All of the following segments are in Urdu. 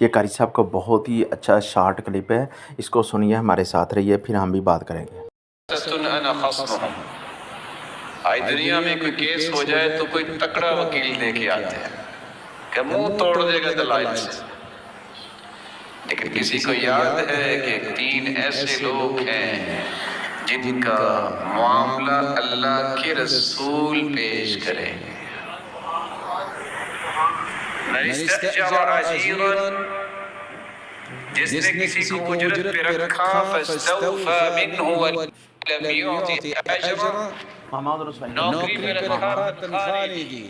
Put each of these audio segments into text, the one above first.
یہ قاری صاحب کا بہت ہی اچھا شارٹ کلپ ہے، اس کو سنیے، ہمارے ساتھ رہیے، پھر ہم بھی بات کریں گے۔ آئی دنیا میں کوئی کیس ہو جائے تو کوئی تکڑا وکیل دے کے آتے ہیں کہ منہ توڑ دے گا دلائل سے، لیکن کسی کو یاد ہے کہ 3 ایسے لوگ ہیں جن کا معاملہ اللہ کے رسول پیش کریں گے۔ من استأجر عجیرا، جس نے کسی کو اجرت پہ رکھا، فاستوفى منه ولم يعطي اجرا، نوکری پہ رکھا تنخواہ نہیں دی،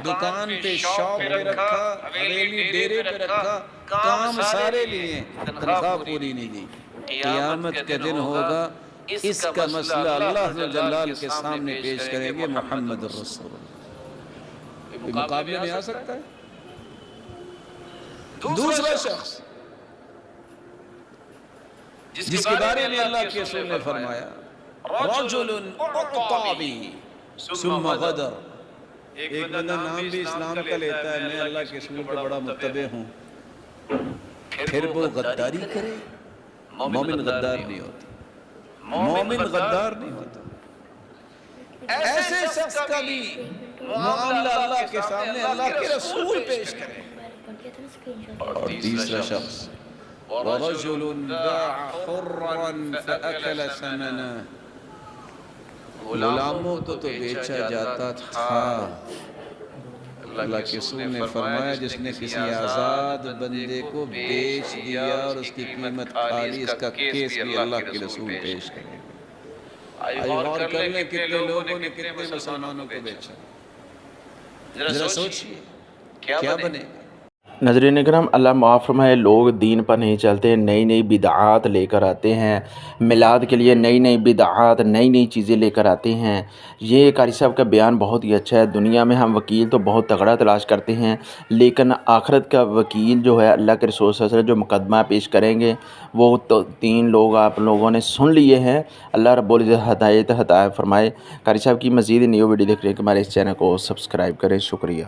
دکان پہ شاپ پہ رکھا، حویلی ڈیرے پہ رکھا، کام سارے لیے، تنخواہ پوری نہیں دی، قیامت کا دن ہوگا، اس کا مسئلہ اللہ جلال کے سامنے پیش کریں گے محمد الرسول اللہ۔ کوئی مقابلے میں آ سکتا ہے؟ دوسرا شخص جس کے بارے میں اللہ کے رسول نے فرمایا رجل اعطابی ثم غدر، ایک بندہ نام بھی اسلام کا لیتا ہے، میں اللہ کے رسول کا بڑا متبع ہوں، پھر وہ غداری کرے۔ مومن غدار نہیں ہوتا، مومن غدار نہیں ہوتا۔ ایسے شخص کا بھی معاملہ اللہ کے سامنے اللہ کے رسول پیش کرے۔ اور تیسرا شخص وَرَجُلٌ بَاعَ حُرًّا فَأَكَلَ ثَمَنَهُ، غلاموں کو تو بیچا جاتا تھا، اللہ کے رسول نے فرمایا جس نے کسی آزاد بندے کو بیچ دیا اور اس کی قیمت کھا لی، اس کا کیس بھی اللہ کے رسول پیش کرے گا۔ آئی غور کر لیں کتنے لوگوں نے کتنے مسلمانوں کو بیچا، ذرا سوچئے کیا بنے گا۔ ناظرین کرام، اللہ معاف فرمائے، لوگ دین پر نہیں چلتے، نئی نئی بدعات لے کر آتے ہیں، میلاد کے لیے نئی نئی بدعات، نئی نئی چیزیں لے کر آتے ہیں۔ یہ قاری صاحب کا بیان بہت ہی اچھا ہے۔ دنیا میں ہم وکیل تو بہت تگڑا تلاش کرتے ہیں، لیکن آخرت کا وکیل جو ہے اللہ کے رسول صلی اللہ علیہ وسلم جو مقدمہ پیش کریں گے، وہ تو 3 لوگ آپ لوگوں نے سن لیے ہیں۔ اللہ رب العزت ہدایت عطا فرمائے۔ قاری صاحب کی مزید نیو ویڈیو دیکھنے کے ہمارے اس چینل کو سبسکرائب کریں۔ شکریہ۔